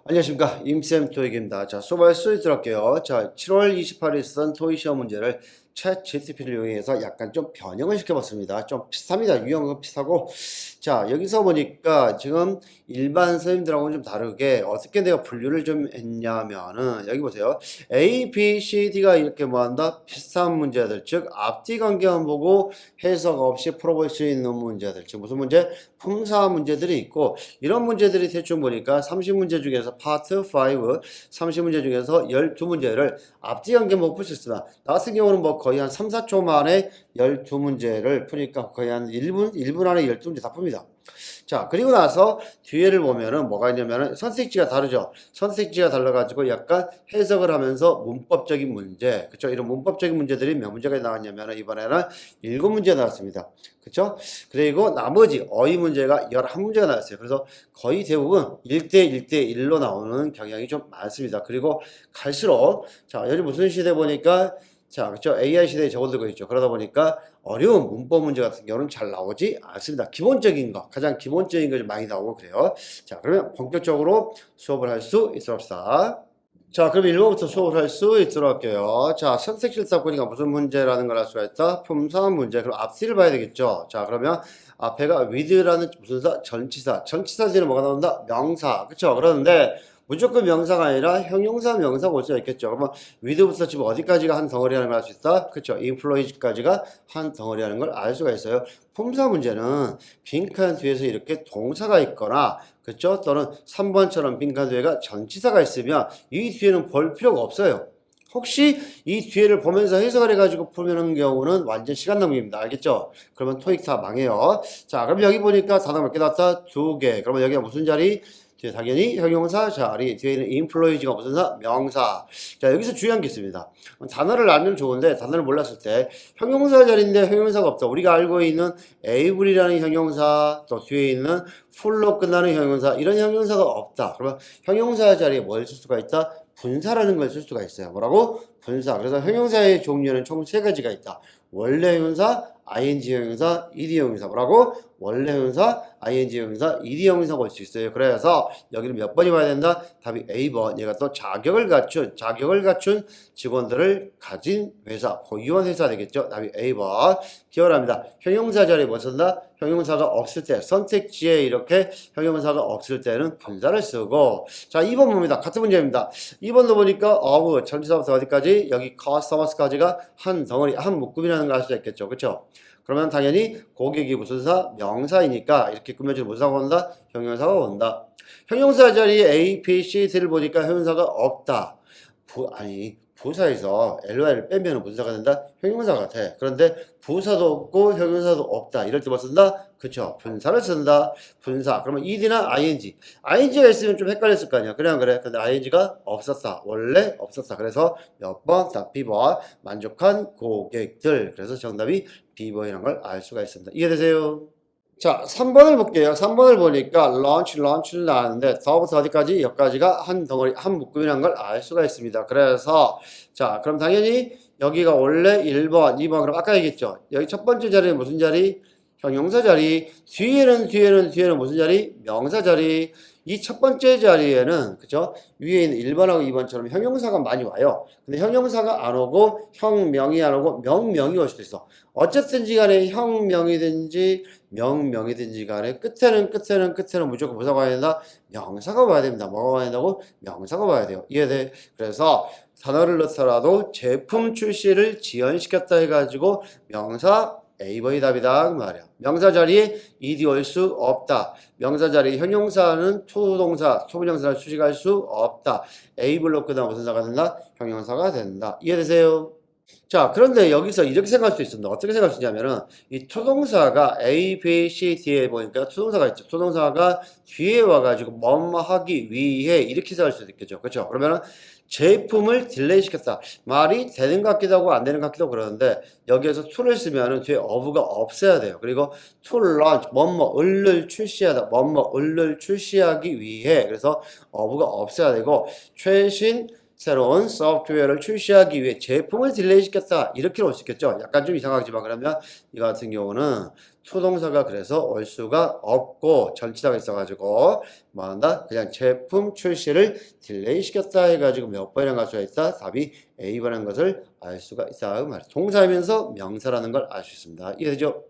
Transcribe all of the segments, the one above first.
안녕하십니까. 임쌤 토익입니다. 자, 수업할 수 있도록 할게요. 자, 7월 28일 쓰던 토익 시험 문제를 챗 GTP를 이용해서 약간 좀 변형을 시켜봤습니다. 좀 비슷합니다. 유형은 비슷하고. 자, 여기서 보니까 지금 일반 선생님들하고는 좀 다르게 어떻게 내가 분류를 좀 했냐면은, 여기 보세요. A, B, C, D가 이렇게 뭐한다? 비슷한 문제들. 즉, 앞뒤 관계만 보고 해석 없이 풀어볼 수 있는 문제들. 즉, 무슨 문제? 품사 문제들이 있고, 이런 문제들이 대충 보니까 30문제 중에서 파트 5, 30문제 중에서 12문제를 앞뒤 관계 못 풀 수 있으나, 나 같은 경우는 뭐 거의 한 3, 4초 만에 12문제를 푸니까 거의 한 1분 안에 12문제 다 풉니다. 자, 그리고 나서 뒤에를 보면은 뭐가 있냐면은 선택지가 다르죠. 선택지가 달라가지고 약간 해석을 하면서 문법적인 문제, 그쵸? 이런 문법적인 문제들이 몇 문제가 나왔냐면은 이번에는 7문제 나왔습니다. 그쵸? 그리고 나머지 어휘 문제가 11문제가 나왔어요. 그래서 거의 대부분 1대 1대1로 나오는 경향이 좀 많습니다. 그리고 갈수록, 자, 요즘 무슨 시대 보니까 자, 그쵸? AI 시대에 접어들고 있죠. 그러다 보니까 어려운 문법 문제 같은 경우는 잘 나오지 않습니다. 기본적인 거, 가장 기본적인 거 좀 많이 나오고 그래요. 자, 그러면 본격적으로 수업을 할 수 있도록 합시다. 자, 그럼 1번부터 수업을 할 수 있도록 할게요. 자, 선택지를 딱 보니까 무슨 문제라는 걸 알 수가 있다? 품사 문제. 그럼 앞뒤를 봐야 되겠죠. 자, 그러면 앞에가 with라는 무슨 사? 전치사. 전치사 뒤에는 뭐가 나온다? 명사. 그쵸? 그러는데 무조건 명사가 아니라 형용사, 명사가 올 수가 있겠죠. 그러면 with부터 지금 어디까지가 한 덩어리라는 걸 알 수 있다? 그쵸? employee까지가 한 덩어리라는 걸 알 수가 있어요. 품사 문제는 빈칸 뒤에서 이렇게 동사가 있거나 그쵸? 또는 3번처럼 빈칸 뒤에가 전치사가 있으면 이 뒤에는 볼 필요가 없어요. 혹시 이 뒤에를 보면서 해석을 해가지고 풀는 경우는 완전 시간 낭비입니다. 알겠죠? 그러면 토익 다 망해요. 자, 그럼 여기 보니까 단어 몇 개 나왔다? 2개. 그러면 여기가 무슨 자리? 뒤에 당연히 형용사 자리. 뒤에 있는 employee가 무슨 사? 명사. 자, 여기서 중요한 게 있습니다. 단어를 알면 좋은데 단어를 몰랐을 때 형용사 자리인데 형용사가 없다. 우리가 알고 있는 able이라는 형용사, 또 뒤에 있는 풀로 끝나는 형용사, 이런 형용사가 없다. 그러면 형용사 자리에 뭘 쓸 수가 있다? 분사라는 걸 쓸 수가 있어요. 뭐라고? 분사. 그래서 형용사의 종류는 총 3가지가 있다. 원래 형용사, ing 형용사, ed 형용사. 뭐라고? 원래 형용사, ing 형용사, ed 형용사가 올 수 있어요. 그래서 여기는 몇 번이 와야 된다? 답이 A번. 얘가 또 자격을 갖춘 직원들을 가진 회사, 보유한 회사 되겠죠? 답이 A번. 기억합니다. 형용사 자리에 뭐 쓴다? 형용사가 없을 때, 선택지에 이렇게 형용사가 없을 때는 분사를 쓰고. 자, 2번 봅니다. 같은 문제입니다. 2번도 보니까 of 전치사부터 어디까지? 여기 customers까지가 한 덩어리, 한 묶음이라는 걸 알 수 있겠죠. 그렇죠? 그러면 당연히 고객이 무슨 사? 명사이니까 이렇게 꾸며주는 무슨 사가 온다? 형용사가 온다. 형용사 자리에 A, B, C, D를 보니까 형용사가 없다. 부사에서 ly를 빼면 무슨 사가 된다? 형용사 같아. 그런데 부사도 없고 형용사도 없다. 이럴 때 뭐 쓴다? 그쵸. 분사를 쓴다. 분사. 그러면 ed나 ing가 있으면 좀 헷갈렸을 거 아니야. 그래 안 그래? 근데 ing가 없었다. 원래 없었다. 그래서 몇 번? 답 B번. 만족한 고객들. 그래서 정답이 B번이라는 걸 알 수가 있습니다. 이해되세요? 자, 3번을 볼게요. 3번을 보니까 런치를 나왔는데 더부터 어디까지? 여기까지가 한 덩어리, 한 묶음이라는 걸 알 수가 있습니다. 그래서 자, 그럼 당연히 여기가 원래 1번, 2번, 그럼 아까 얘기했죠. 여기 첫 번째 자리는 무슨 자리? 형용사 자리. 뒤에는 무슨 자리? 명사 자리. 이 첫 번째 자리에는 그죠? 위에 있는 1번하고 2번처럼 형용사가 많이 와요. 근데 형용사가 안 오고 형명이 안 오고 명명이 올 수도 있어. 어쨌든지 간에 형명이든지 명명이든지 간에 끝에는 무조건 뭐가 와야 된다? 명사가 와야 됩니다. 뭐가 와야 된다고? 명사가 와야 돼요. 이해돼? 그래서 단어를 넣더라도 제품 출시를 지연시켰다 해가지고 명사 A번이 답이다 그 말이야. 명사 자리에 ed 올 수 없다. 명사 자리에 형용사는 투동사, 소분형사를 수식할 수 없다. A 블록 끝나면 무슨 사가 된다? 형용사가 된다. 이해되세요? 자, 그런데 여기서 이렇게 생각할 수 있습니다. 어떻게 생각할 수 있냐면은, 이 투동사가 A, B, C, D에 보니까 투동사가 있죠. 투동사가 뒤에 와가지고 뭐뭐 하기 위해 이렇게 생각할 수도 있겠죠. 그렇죠? 그러면은 제품을 딜레이 시켰다. 말이 되는 것 같기도 하고 안 되는 것 같기도 하고 그러는데 여기에서 to를 쓰면은 뒤에 of가 없어야 돼요. 그리고 to launch, 뭐뭐을 출시하다, 뭐뭐을 출시하기 위해 그래서 of가 없어야 되고 최신 새로운 소프트웨어를 출시하기 위해 제품을 딜레이 시켰다. 이렇게 올 수 있겠죠. 약간 좀 이상하지만 그러면 이거 같은 경우는 투동사가 그래서 올 수가 없고 전치사가 있어가지고 뭐한다? 그냥 제품 출시를 딜레이 시켰다 해가지고 몇 번이나 갈 수가 있다? 답이 A번인 것을 알 수가 있다. 그 말이야. 동사이면서 명사라는 걸 알 수 있습니다. 이해되죠?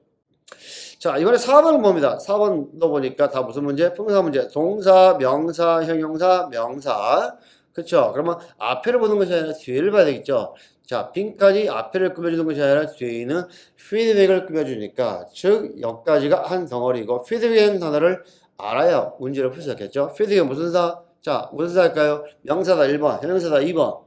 자, 이번에 4번을 봅니다. 4번도 보니까 다 무슨 문제? 품사 문제. 동사, 명사, 형용사, 명사. 그쵸? 그러면 앞에를 보는 것이 아니라 뒤를 봐야 되겠죠? 자, 빈칸이 앞에를 꾸며주는 것이 아니라 뒤에 있는 피드백을 꾸며주니까, 즉, 여기까지가 한 덩어리고, 피드백이라는 단어를 알아야 문제를 풀 수 있겠죠? 피드백은 무슨 사? 자, 무슨 사일까요? 명사다 1번, 형용사다 2번,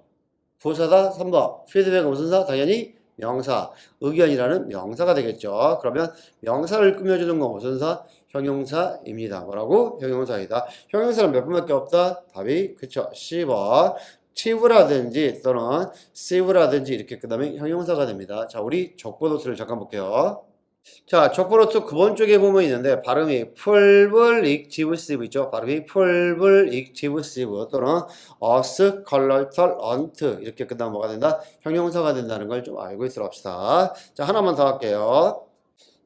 부사다 3번, 피드백은 무슨 사? 당연히 명사, 의견이라는 명사가 되겠죠. 그러면 명사를 꾸며주는 건 무슨 사? 형용사입니다. 뭐라고? 형용사이다. 형용사는 몇 번밖에 없다? 답이 그쵸. 10번. 치브라든지 또는 씨브라든지 이렇게 그 다음에 형용사가 됩니다. 자, 우리 적보노트를 잠깐 볼게요. 자, 적보노트 9번 쪽에 보면 있는데 발음이 풀블익지브시브 있죠. 발음이 풀블익지브시브 또는 어스 컬러털 언트 이렇게 끝나면 뭐가 된다? 형용사가 된다는 걸 좀 알고 있으라 합시다. 자, 하나만 더 할게요.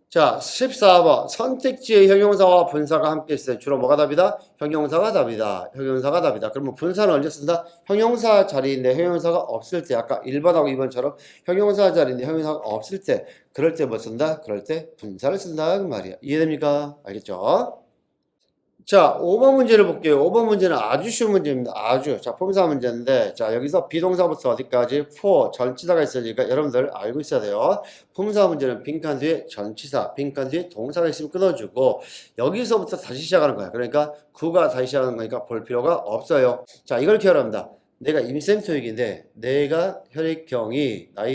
자, 14번. 선택지의 형용사와 분사가 함께 있어요. 주로 뭐가 답이다? 형용사가 답이다. 형용사가 답이다. 그러면 분사는 언제 쓴다? 형용사 자리인데 형용사가 없을 때, 아까 1번하고 2번처럼 형용사 자리인데 형용사가 없을 때, 그럴 때 뭐 쓴다? 그럴 때 분사를 쓴다. 그 말이야. 이해됩니까? 알겠죠? 자, 5번 문제를 볼게요. 5번 문제는 아주 쉬운 문제입니다. 아주. 자, 품사 문제인데, 자, 여기서 비동사부터 어디까지? for, 전치사가 있으니까 여러분들 알고 있어야 돼요. 품사 문제는 빈칸 뒤에 전치사, 빈칸 뒤에 동사가 있으면 끊어주고, 여기서부터 다시 시작하는 거야. 그러니까, 구가 다시 시작하는 거니까 볼 필요가 없어요. 자, 이걸 기억합니다. 내가 임센토익인데, 내가 나의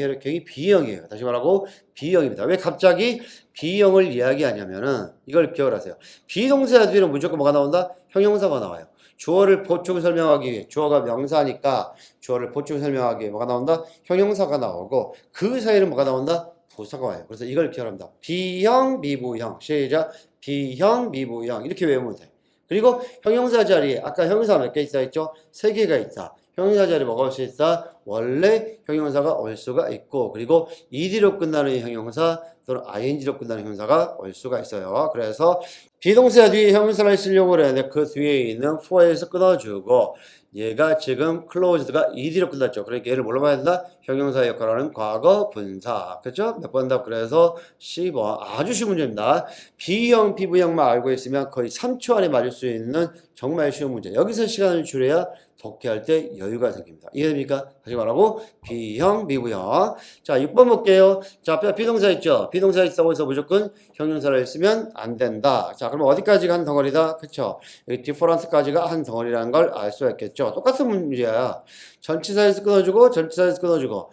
혈액형이 B형이에요. 다시 말하고, B형입니다. 왜 갑자기 B형을 이야기하냐면은, 이걸 기억을 하세요. 비동사 뒤에는 무조건 뭐가 나온다? 형용사가 나와요. 주어를 보충 설명하기 위해, 주어가 명사니까, 주어를 보충 설명하기 위해 뭐가 나온다? 형용사가 나오고, 그 사이에는 뭐가 나온다? 부사가 와요. 그래서 이걸 기억합니다. B형, 미부형. 시작. B형, 미부형. 이렇게 외우면 돼. 그리고 형용사 자리에, 아까 형용사 몇 개 있다 했죠? 3개가 있다. 형용사 자리 뭐가 올 수 있다? 원래 형용사가 올 수가 있고, 그리고 ed로 끝나는 형용사 또는 ing로 끝나는 형용사가 올 수가 있어요. 그래서 비동사 뒤에 형용사를 쓰려고 그랬는데 그 뒤에 있는 for에서 끊어주고, 얘가 지금 closed가 ed로 끝났죠. 그러니까 얘를 뭘로 봐야 된다? 형용사의 역할을 하는 과거 분사. 그렇죠? 몇 번 답. 그래서 10번. 아주 쉬운 문제입니다. B형, PV형만 알고 있으면 거의 3초 안에 맞을 수 있는 정말 쉬운 문제. 여기서 시간을 줄여야 독해할 때 여유가 생깁니다. 이해됩니까? 다시 말하고 B형, 미부형. 자, 6번 볼게요. 자, 비동사 있죠? 비동사 있다고 해서 무조건 형용사를 쓰면 안 된다. 자, 그럼 어디까지가 한 덩어리다? 그쵸? 여기 difference까지가 한 덩어리라는 걸 알 수 있겠죠? 똑같은 문제야. 전치사에서 끊어주고 전치사에서 끊어주고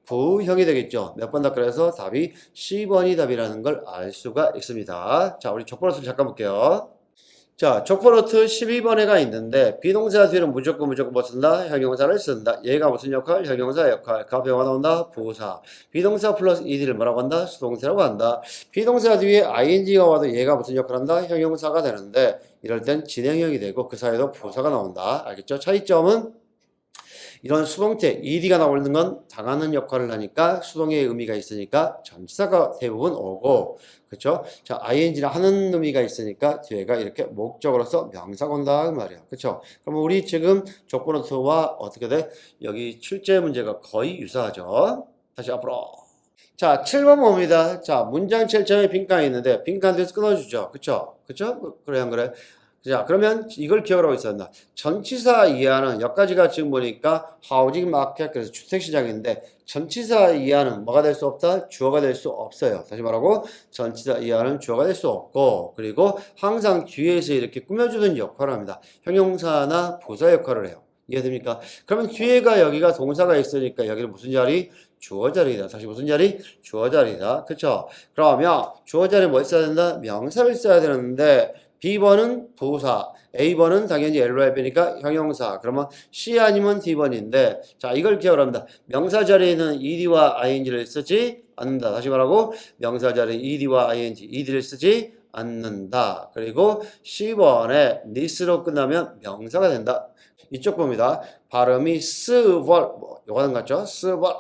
부형이 되겠죠. 몇 번 답 그래서 답이 10번이 답이라는 걸 알 수가 있습니다. 자, 우리 적보노트 잠깐 볼게요. 자, 적보노트 12번에가 있는데 비동사 뒤에는 무조건 뭐 쓴다? 형용사를 쓴다. 얘가 무슨 역할? 형용사 역할. 그 앞에 뭐가 나온다? 부사. 비동사 플러스 ed를 뭐라고 한다? 수동태라고 한다. 비동사 뒤에 ing가 와도 얘가 무슨 역할을 한다? 형용사가 되는데 이럴 땐 진행형이 되고 그 사이에도 부사가 나온다. 알겠죠? 차이점은 이런 수동태 ed가 나오는 건 당하는 역할을 하니까 수동의 의미가 있으니까 전치사가 대부분 오고, 그렇죠? 자, ing는 하는 의미가 있으니까 뒤에가 이렇게 목적으로서 명사가 온다 그 말이야. 그렇죠? 그럼 우리 지금 적보노트와 어떻게 돼? 여기 출제 문제가 거의 유사하죠. 다시 앞으로. 자, 7번 봅니다. 자, 문장 7점에 빈칸이 있는데 빈칸 뒤에서 끊어주죠. 그쵸? 그쵸? 그래, 안 그래? 자, 그러면 이걸 기억을 하고 있었나? 전치사 이하는 여기까지가 지금 보니까 하우징 마켓, 그래서 주택시장인데 전치사 이하는 뭐가 될 수 없다? 주어가 될 수 없어요. 다시 말하고 전치사 이하는 주어가 될 수 없고, 그리고 항상 뒤에서 이렇게 꾸며주는 역할을 합니다. 형용사나 부사 역할을 해요. 이해됩니까? 그러면 뒤에가 여기가 동사가 있으니까 여기는 무슨 자리? 주어 자리다. 다시 무슨 자리? 주어 자리다. 그쵸? 그러면 주어 자리에 뭐 있어야 된다? 명사를 써야 되는데 B번은 부사, A번은 당연히 LYB니까 형용사. 그러면 C 아니면 D번인데, 자, 이걸 기억합니다. 명사 자리에는 ed와 ing를 쓰지 않는다. 다시 말하고, 명사 자리에 ed와 ing, ed를 쓰지 않는다. 그리고 10번에 this로 끝나면 명사가 된다. 이쪽 봅니다. 발음이 스벌, 요거는 같죠? 스벌,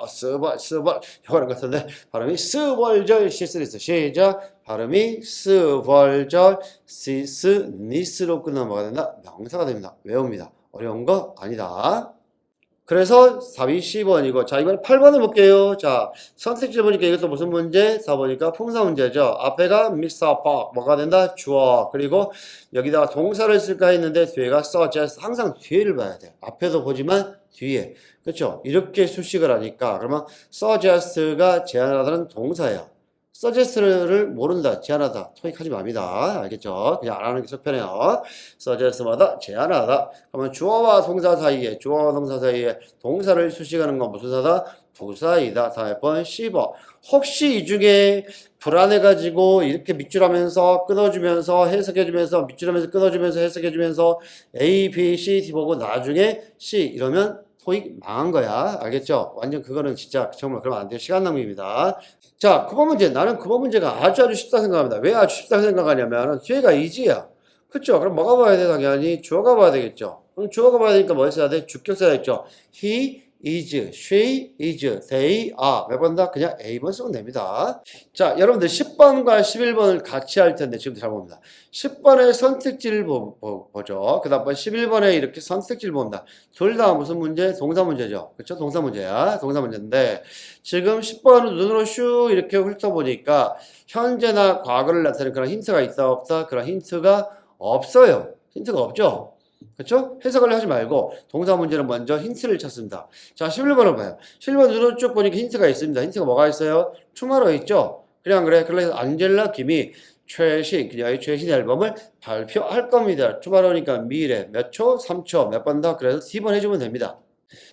요거는 같은데, 발음이 스벌절 시스리스. 시작. 발음이 스벌절 시스, 니스로 끝나면 뭐가 된다? 명사가 됩니다. 외웁니다. 어려운 거 아니다. 그래서 답이 10번이고, 자, 이번에 8번을 볼게요. 자, 선택지 보니까 이것도 무슨 문제? 4보니까 품사 문제죠. 앞에가 mixup, 뭐가 된다? 주어. 그리고 여기다가 동사를 쓸까 했는데 뒤에가 suggest. 항상 뒤에를 봐야 돼. 앞에도 보지만 뒤에. 그렇죠? 이렇게 수식을 하니까. 그러면 suggest가 제안하다는 동사예요. suggest를 모른다, 제안하다, 토익하지 맙니다. 알겠죠? 그냥 안 하는 게 속편해요. suggest마다 제안하다. 그러면 주어와 동사 사이에, 주어와 동사 사이에 동사를 수식하는 건 무슨 사다? 부사이다. 다음에 번 10어. 혹시 이 중에 불안해가지고 이렇게 밑줄하면서 끊어주면서 해석해주면서 밑줄하면서 끊어주면서 해석해주면서 A, B, C, D 보고 나중에 C 이러면 토익 망한 거야. 알겠죠? 완전 그거는 진짜 정말 그러면 안 돼요. 시간 낭비입니다. 자, 9번 문제. 나는 9번 문제가 아주 쉽다 생각합니다. 왜 아주 쉽다 생각하냐면 뒤에가 이지야. 그쵸? 그럼 뭐가 봐야 돼? 당연히 주어가 봐야 되겠죠. 그럼 주어가 봐야 되니까 뭐 써야 돼? 주격사야 있죠. He is, she is, they are. 몇 번 다? 그냥 A번 쓰면 됩니다. 자, 여러분들 10번과 11번을 같이 할 텐데 지금 잘 봅니다. 10번에 선택지를 보죠. 그 다음 11번에 이렇게 선택지를 본다. 둘 다 무슨 문제? 동사 문제죠. 그쵸? 동사 문제야. 동사 문제인데 지금 10번을 눈으로 슉 이렇게 훑어보니까 현재나 과거를 나타내는 그런 힌트가 있다 없다? 그런 힌트가 없어요. 힌트가 없죠? 그렇죠? 해석을 하지 말고 동사 문제는 먼저 힌트를 찾습니다. 자, 11번을 봐요. 11번 눈으로 쭉 보니까 힌트가 있습니다. 힌트가 뭐가 있어요? 투마로 있죠? 그래 안 그래? 그래서 안젤라 김이 최신, 그녀의 최신 앨범을 발표할 겁니다. 투마로니까 미래, 몇 초? 3초, 몇 번 더? 그래서 T번 해주면 됩니다.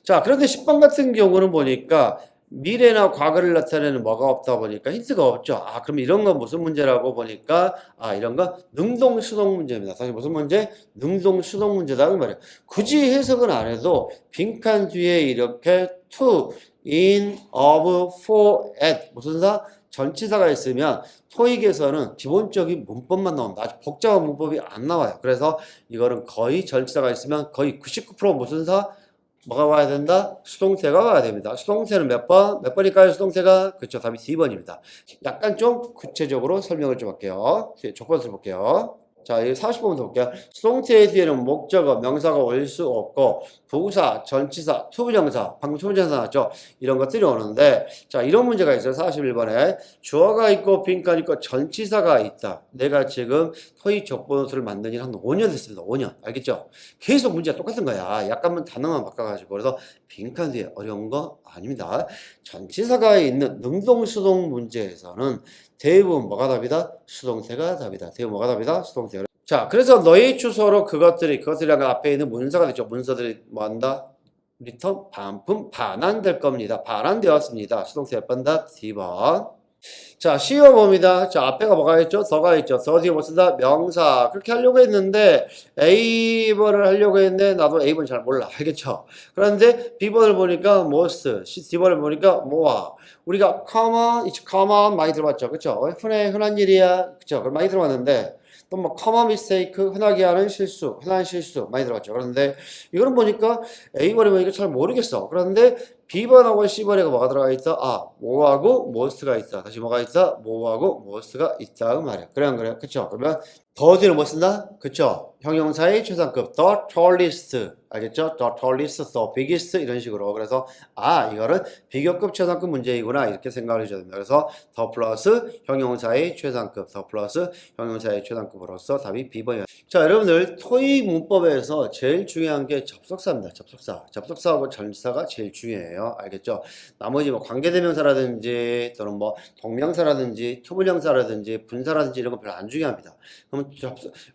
자, 그런데 10번 같은 경우는 보니까 미래나 과거를 나타내는 뭐가 없다 보니까 힌트가 없죠. 아, 그럼 이런 건 무슨 문제라고 보니까, 아, 이런 거 능동수동 문제입니다. 사실 무슨 문제? 능동수동 문제다. 그 말이에요. 굳이 해석은 안 해도 빈칸 뒤에 이렇게 to, in, of, for, at, 무슨 사? 전치사가 있으면 토익에서는 기본적인 문법만 나옵니다. 아주 복잡한 문법이 안 나와요. 그래서 이거는 거의 전치사가 있으면 거의 99% 무슨 사? 뭐가 와야 된다? 수동태가 와야 됩니다. 수동태는 몇 번? 몇 번일까요? 수동태가? 그렇죠. 답이 D번입니다. 약간 좀 구체적으로 설명을 좀 할게요. 족보를 볼게요. 자, 이 40번부터 볼게요. 수동태의 뒤에는 목적어, 명사가 올 수 없고 부사, 전치사, 투부정사, 방금 투부정사 나왔죠? 이런 것들이 오는데 자, 이런 문제가 있어요. 41번에 주어가 있고 빈칸 있고 전치사가 있다. 내가 지금 토익 족보노트를 만든 지 한 5년 됐습니다. 5년. 알겠죠? 계속 문제가 똑같은 거야. 약간만 단어만 바꿔가지고. 그래서 빈칸 뒤에 어려운 거 아닙니다. 전치사가 있는 능동수동 문제에서는 대부분 뭐가 답이다? 수동태가 답이다. 대부분 뭐가 답이다? 수동태가. 자, 그래서 너의 주소로 그것들이랑 앞에 있는 문서가 되죠. 문서들이 뭐 한다? 리턴, 반품, 반환될 겁니다. 반환되었습니다. 수동태 몇 번 다? D번. 자, 시험 봅니다. 자, 앞에가 뭐가 있죠? 더가 있죠. 더 뒤에 뭐 쓴다? 명사. 그렇게 하려고 했는데, A번을 하려고 했는데, 나도 A번 잘 몰라. 알겠죠? 그런데 B번을 보니까 most, D번을 보니까 more. 우리가 common, it's common 많이 들어봤죠. 그쵸? 흔한 일이야. 그쵸? 그걸 많이 들어봤는데, 또 뭐 common mistake, 흔하게 하는 실수, 흔한 실수 많이 들어봤죠. 그런데 이거는 보니까 A번에 보니까 잘 모르겠어. 그런데 B번하고 C번에 뭐가 들어가 있다? 아, 뭐하고 most가 있다. 다시 뭐가 있다? 뭐하고 most가 있다. 그 말이야. 그래, 안 그래? 그쵸? 그러면 더 뒤를 뭐 쓴다? 그쵸? 형용사의 최상급, the tallest. 알겠죠? the tallest, the biggest 이런 식으로. 그래서 아, 이거는 비교급 최상급 문제이구나. 이렇게 생각을 해줘야 됩니다. 그래서 더 플러스 형용사의 최상급, 더 플러스 형용사의 최상급으로서 답이 B번이에요. 자, 여러분들 토익 문법에서 제일 중요한 게 접속사입니다. 접속사. 접속사하고 전치사가 제일 중요해요. 알겠죠? 나머지 뭐 관계대명사라든지 또는 뭐 동명사라든지 투부정사라든지 분사라든지 이런 거 별로 안 중요합니다. 그럼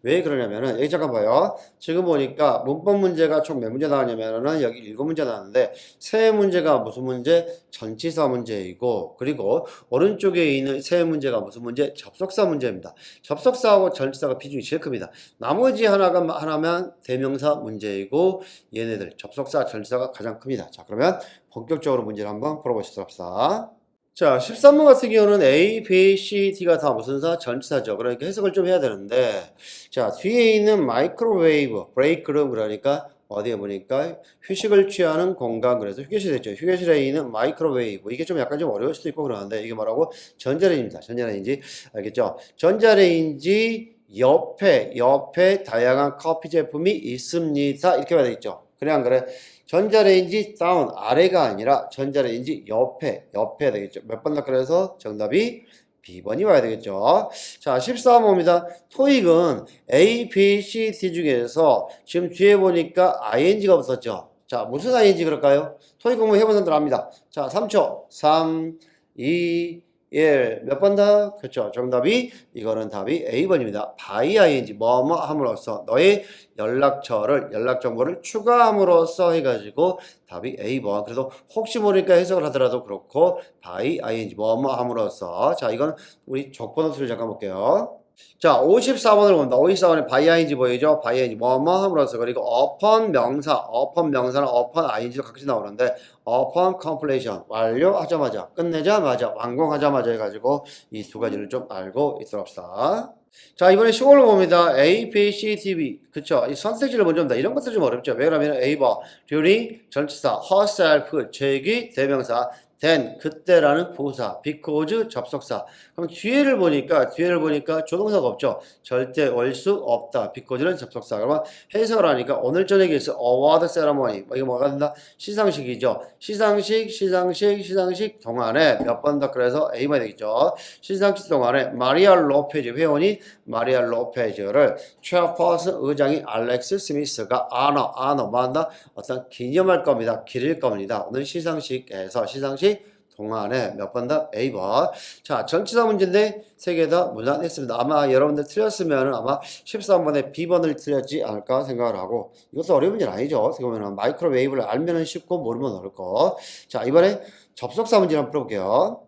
왜 그러냐면은 여기 잠깐 봐요. 지금 보니까 문법 문제가 총 몇 문제 나왔냐면은 여기 7문제 나왔는데 세 문제가 무슨 문제? 전치사 문제이고 그리고 오른쪽에 있는 세 문제가 무슨 문제? 접속사 문제입니다. 접속사하고 전치사가 비중이 제일 큽니다. 나머지 하나면 대명사 문제이고 얘네들 접속사, 전치사가 가장 큽니다. 자, 그러면 본격적으로 문제를 한번 풀어보시도록 합시다. 자, 13번 같은 경우는 A, B, C, D가 다 무슨 사? 전치사죠. 그러니까 해석을 좀 해야 되는데, 자, 뒤에 있는 마이크로웨이브, 브레이크룸, 그러니까 어디에 보니까 휴식을 취하는 공간, 그래서 휴게실에 있죠. 휴게실에 있는 마이크로웨이브. 이게 좀 약간 좀 어려울 수도 있고 그러는데, 이게 뭐라고? 전자레인지입니다. 전자레인지. 알겠죠? 전자레인지 옆에 다양한 커피 제품이 있습니다. 이렇게 봐야 되겠죠. 그래, 안 그래? 전자레인지 다운 아래가 아니라 전자레인지 옆에 되겠죠. 몇 번 더 그래서 정답이 B번이 와야 되겠죠. 자, 14번입니다. 토익은 A, B, C, D 중에서 지금 뒤에 보니까 ing가 붙었죠. 자, 무슨 ing 그럴까요? 토익 공부 해본 사람들 압니다. 자, 3초. 3, 2, 1. 몇 번 더? 그렇죠. 정답이 이거는 답이 A번입니다. by ing 뭐뭐 함으로써 너의 연락 정보를 추가함으로써 해가지고 답이 A번. 그래도 혹시 모르니까 해석을 하더라도 그렇고 by ing 뭐뭐 함으로써. 자, 이건 우리 적번호수를 잠깐 볼게요. 자, 54번을 봅니다. 54번에 by ing 보이죠? by ing 뭐뭐 함으로써. 그리고 upon 명사는 upon ing도 같이 나오는데 upon completion 완료하자마자 끝내자마자 완공하자마자 해가지고 이 두 가지를 좀 알고 있도록 합시다. 자, 이번에 15를 봅니다. A, B, C, D, B. 그쵸? 이 선택지를 먼저 봅니다. 이런 것도 좀 어렵죠. 왜 그러면 A번, during, 전치사, herself, 제기, 대명사, then, 그때라는 부사, because, 접속사. 그럼 뒤에를 보니까 조동사가 없죠. 절대 올 수 없다. because는 접속사. 그러면 해석을 하니까 오늘 저녁에 있어 award ceremony. 이거 뭐가 된다? 시상식이죠. 시상식 동안에 몇 번 더 그래서 A만 되겠죠. 시상식 동안에 마리아 로페즈 회원이 마리아 로페즈를 체어퍼슨 의장이 알렉스 스미스가 뭐 한다? 어떤 기념할 겁니다. 기릴 겁니다. 오늘 시상식 동안에 몇 번 더? A번. 자, 전치사 문제인데 세 개 다 무난했습니다. 아마 여러분들 틀렸으면 아마 13번에 B번을 틀렸지 않을까 생각을 하고 이것도 어려운 문제는 아니죠. 어떻게 보면 마이크로웨이브를 알면 쉽고 모르면 어려울 거. 자, 이번에 접속사 문제 한번 풀어볼게요.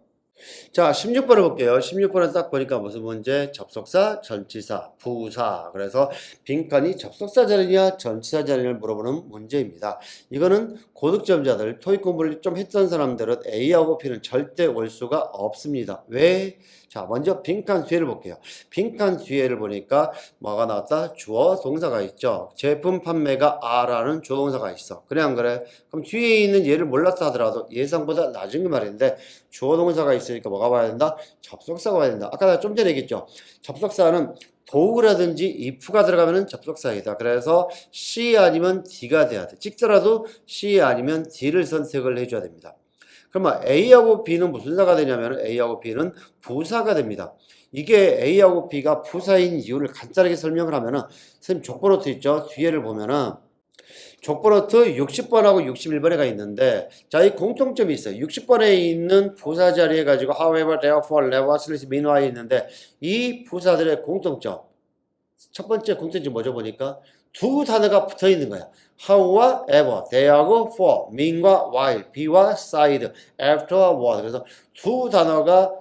자, 16번을 볼게요. 16번은 딱 보니까 무슨 문제? 접속사, 전치사, 부사. 그래서 빈칸이 접속사 자리냐, 전치사 자리를 물어보는 문제입니다. 이거는 고득점자들, 토익 공부를 좀 했던 사람들은 A하고 B는 절대 올 수가 없습니다. 왜? 자, 먼저 빈칸 뒤에를 볼게요. 빈칸 뒤에를 보니까 뭐가 나왔다? 주어 동사가 있죠. 제품 판매가 R라는 주어 동사가 있어. 그래 안 그래? 그럼 뒤에 있는 얘를 몰랐다 하더라도 예상보다 낮은 게 말인데 주어 동사가 있으니까 뭐가 와야 된다? 접속사가 와야 된다. 아까 나 좀 전에 얘기했죠. 접속사는 도구라든지 if가 들어가면 접속사이다. 그래서 C 아니면 D가 돼야 돼. 찍더라도 C 아니면 D를 선택을 해줘야 됩니다. 그러면 A하고 B는 무슨 사가 되냐면 A하고 B는 부사가 됩니다. 이게 A하고 B가 부사인 이유를 간단하게 설명을 하면은 선생님 족보노트 있죠? 뒤에를 보면은 족보노트 60번하고 61번에가 있는데 자, 이 공통점이 있어요. 60번에 있는 부사 자리에 가지고 however, therefore, nevertheless, meanwhile 있는데 이 부사들의 공통점 첫 번째 공통점이 뭐죠 보니까 두 단어가 붙어 있는 거야. how와 ever, they하고 for, mean과 while, be와 side, after와 what. 그래서 두 단어가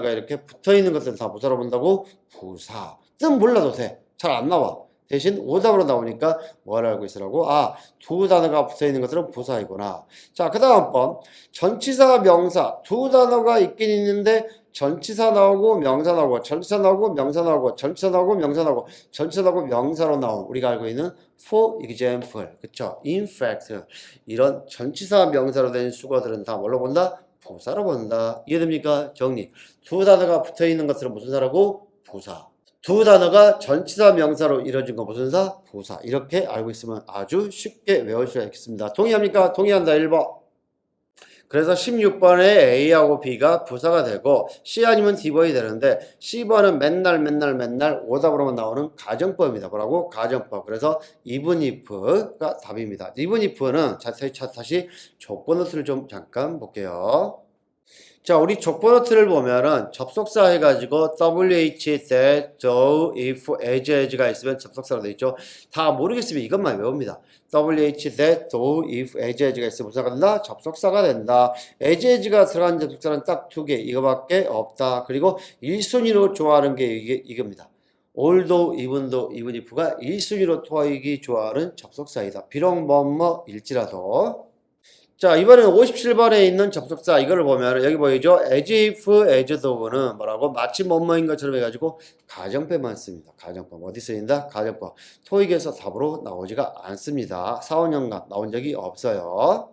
이렇게 붙어 있는 것들을 다 부사로 본다고 부사. 뜻 몰라도 돼. 잘 안 나와. 대신 오답으로 나오니까 뭘 알고 있으라고? 아, 두 단어가 붙어 있는 것들은 부사이구나. 자, 그 다음 번 전치사, 명사 두 단어가 있긴 있는데 전치사 나오고 명사 나오고 전치사 나오고 명사 나오고 전치사 나오고 명사 나오고 전치사 나오고 명사로 나온 우리가 알고 있는 for example, 그쵸? in fact 이런 전치사 명사로 된 수거들은 다 뭘로 본다? 부사로 본다. 이해됩니까? 정리. 두 단어가 붙어 있는 것들은 무슨 사라고? 부사. 두 단어가 전치사 명사로 이루어진 거 무슨 사? 부사. 이렇게 알고 있으면 아주 쉽게 외울 수가 있겠습니다. 동의합니까? 동의한다 1번. 그래서 16번에 A하고 B가 부사가 되고 C 아니면 D번이 되는데 C번은 맨날 오답으로만 나오는 가정법입니다. 뭐라고? 가정법. 그래서 even if가 답입니다. even if는 다시 조건노트를 좀 잠깐 볼게요. 자, 우리 족보노트를 보면은 접속사 해가지고 WH, that, do, if, as가 있으면 접속사로 되어 있죠. 다 모르겠으면 이것만 외웁니다. WH, that, do, if, as가 있으면 부사가 된다? 접속사가 된다. as가 들어간 접속사는 딱 두 개, 이거밖에 없다. 그리고 1순위로 좋아하는 게 이겁니다. although, even if가 1순위로 토익이 좋아하는 접속사이다. 비록 뭐뭐일지라도. 자, 이번에는 57번에 있는 접속사 이거를 보면 여기 보이죠? as if, as though는 뭐라고? 마치 뭐뭐인 것처럼 해가지고 가정법만 씁니다. 가정법. 어디 쓰인다? 가정법. 토익에서 답으로 나오지가 않습니다. 4, 5년간 나온 적이 없어요.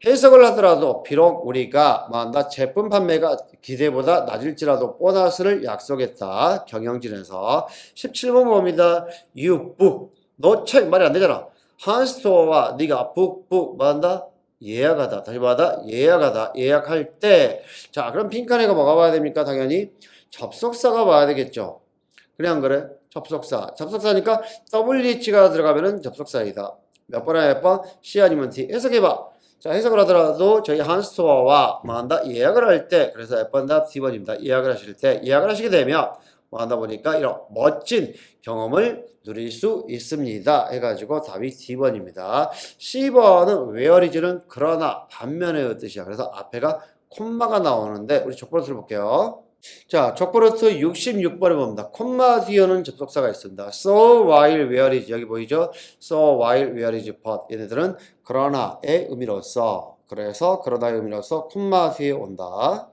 해석을 하더라도 비록 우리가 뭐한다? 제품 판매가 기대보다 낮을지라도 보너스를 약속했다. 경영진에서 17번 봅니다. You book. 너 책 말이 안 되잖아. 한스토어와 네가 북북 뭐한다? 예약하다. 다시 말하다 예약하다. 예약할 때. 자, 그럼 빈칸에가 뭐가 와야 됩니까? 당연히 접속사가 와야 되겠죠. 그래 안 그래? 접속사. 접속사니까 WH가 들어가면은 접속사이다. 몇 번에 몇 번? C 아니면 D. 해석해봐. 자, 해석을 하더라도 저희 한스토어와 뭐 한다? 예약을 할 때, 그래서 몇 번 답 D번입니다. 예약을 하실 때, 예약을 하시게 되면 뭐 한다 보니까 이런 멋진 경험을 누릴 수 있습니다. 해가지고 답이 D번입니다. C번은 whereis는 그러나 반면의 뜻이야. 그래서 앞에가 콤마가 나오는데 우리 족보를 볼게요. 자, 족보르트 66번에 봅니다. 콤마 뒤에는 접속사가 있습니다. So while where is 여기 보이죠? So while where is but 얘네들은 그러나의 의미로서 그래서 그러나의 의미로서 콤마 뒤에 온다.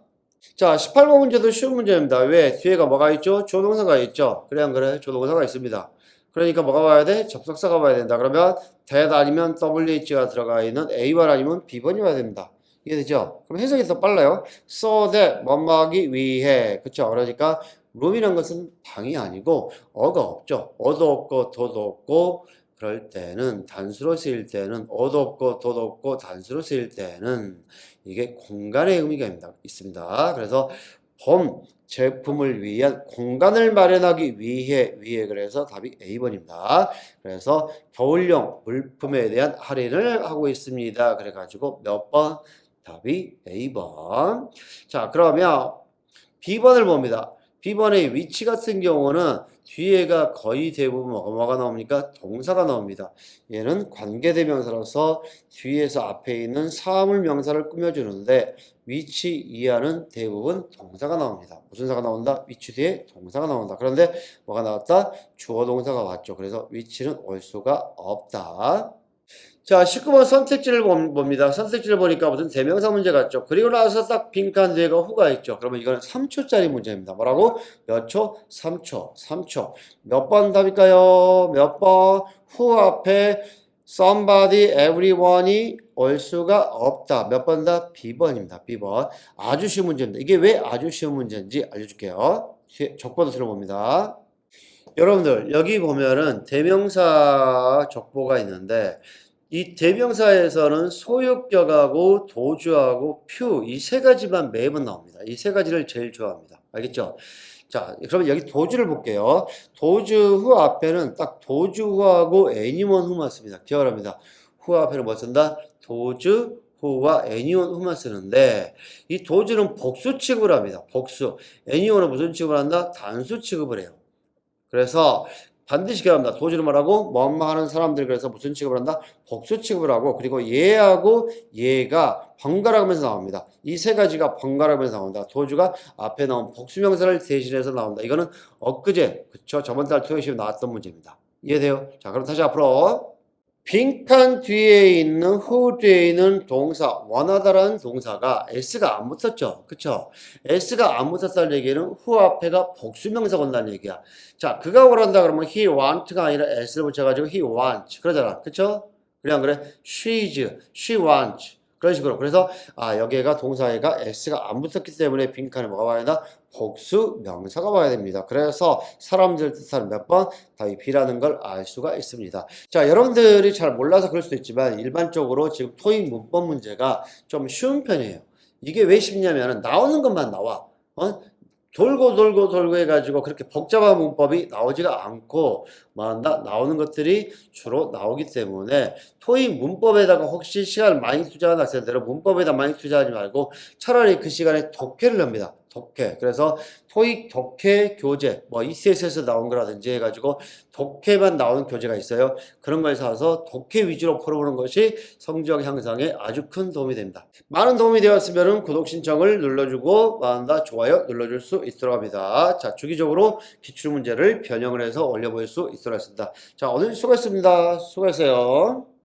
자, 18번 문제도 쉬운 문제입니다. 왜? 뒤에가 뭐가 있죠? 조동사가 있죠. 그래 안 그래? 조동사가 있습니다. 그러니까 뭐가 와야 돼? 접속사가 와야 된다. 그러면 that 아니면 WH가 들어가 있는 A번 아니면 B번이 와야 됩니다. 이해되죠? 그럼 해석이 더 빨라요. So that 뭐뭐하기 위해 그쵸? 그러니까 room이란 것은 방이 아니고 어가 없죠. 어도 없고 도도 없고 그럴 때는 단수로 쓰일 때는 어도 없고 도도 없고 단수로 쓰일 때는 이게 공간의 의미가 있습니다. 그래서 봄 제품을 위한 공간을 마련하기 위해 그래서 답이 A번입니다. 그래서 겨울용 물품에 대한 할인을 하고 있습니다. 그래가지고 몇 번? 답이 A번. 자, 그러면 B번을 봅니다. B번의 위치 같은 경우는 뒤에가 거의 대부분 뭐가 나옵니까? 동사가 나옵니다. 얘는 관계대명사로서 뒤에서 앞에 있는 사물 명사를 꾸며주는데 위치 이하는 대부분 동사가 나옵니다. 무슨 사가 나온다? 위치 뒤에 동사가 나온다. 그런데 뭐가 나왔다? 주어 동사가 왔죠. 그래서 위치는 올 수가 없다. 자, 19번 선택지를 봅니다. 선택지를 보니까 무슨 대명사 문제 같죠. 그리고 나서 딱 빈칸 뒤에가 후가 있죠. 그러면 이거는 3초짜리 문제입니다. 뭐라고? 몇 초? 3초. 3초. 몇 번 답일까요? 몇 번? 후 앞에 somebody, everyone이 올 수가 없다. 몇 번 답? B번입니다. B번. 아주 쉬운 문제입니다. 이게 왜 아주 쉬운 문제인지 알려줄게요. 적보도 들어봅니다. 여러분들 여기 보면은 대명사 적보가 있는데 이 대명사에서는 소유격하고 도주하고 표 이 세 가지만 매번 나옵니다. 이 세 가지를 제일 좋아합니다. 알겠죠? 자, 그러면 여기 도주를 볼게요. 도주 후 앞에는 딱 도주 후하고 애니원 후만 씁니다. 기억합니다. 후 앞에는 뭐 쓴다? 도주 후와 애니원 후만 쓰는데 이 도주는 복수 취급을 합니다. 복수. 애니원은 무슨 취급을 한다? 단수 취급을 해요. 그래서 반드시 기억합니다. 도주를 말하고 뭐뭐 하는 사람들 그래서 무슨 취급을 한다? 복수 취급을 하고 그리고 얘하고 얘가 번갈아 가면서 나옵니다. 이 세 가지가 번갈아 가면서 나온다. 도주가 앞에 나온 복수명사를 대신해서 나온다. 이거는 엊그제 그쵸? 저번 달 토요일 시험에 나왔던 문제입니다. 이해돼요? 자, 그럼 다시 앞으로 빈칸 뒤에 있는 후 뒤에 있는 동사 원하다라는 동사가 s가 안 붙었죠. 그쵸? s가 안 붙었다는 얘기는 후 앞에가 복수명사가 온다는 얘기야. 자, 그가 원한다 그러면 he want가 아니라 s를 붙여가지고 he wants 그러잖아. 그쵸? 그래 안 그래? she wants 그런 식으로. 그래서 여기가 동사에가 s가 안 붙었기 때문에 빈칸에 뭐가 와야 된다? 복수 명사가 와야 됩니다. 그래서 사람들 뜻하는 몇 번? 답이 B라는 걸 알 수가 있습니다. 자, 여러분들이 잘 몰라서 그럴 수도 있지만 일반적으로 지금 토익 문법 문제가 좀 쉬운 편이에요. 이게 왜 쉽냐면 나오는 것만 나와. 돌고 해가지고 그렇게 복잡한 문법이 나오지가 않고 나오는 것들이 주로 나오기 때문에 토익 문법에다가 혹시 시간을 많이 투자하는 학생들은 문법에다 많이 투자하지 말고 차라리 그 시간에 독해를 합니다. 독해. 그래서 토익 독해 교재 뭐 ECS에서 나온 거라든지 해가지고 독해만 나오는 교재가 있어요. 그런 걸 사서 독해 위주로 풀어보는 것이 성적 향상에 아주 큰 도움이 됩니다. 많은 도움이 되었으면 구독 신청을 눌러주고 좋아요 눌러줄 수 있도록 합니다. 자, 주기적으로 기출문제를 변형을 해서 올려볼 수 있도록 하겠습니다. 자, 오늘 수고했습니다. 수고했어요.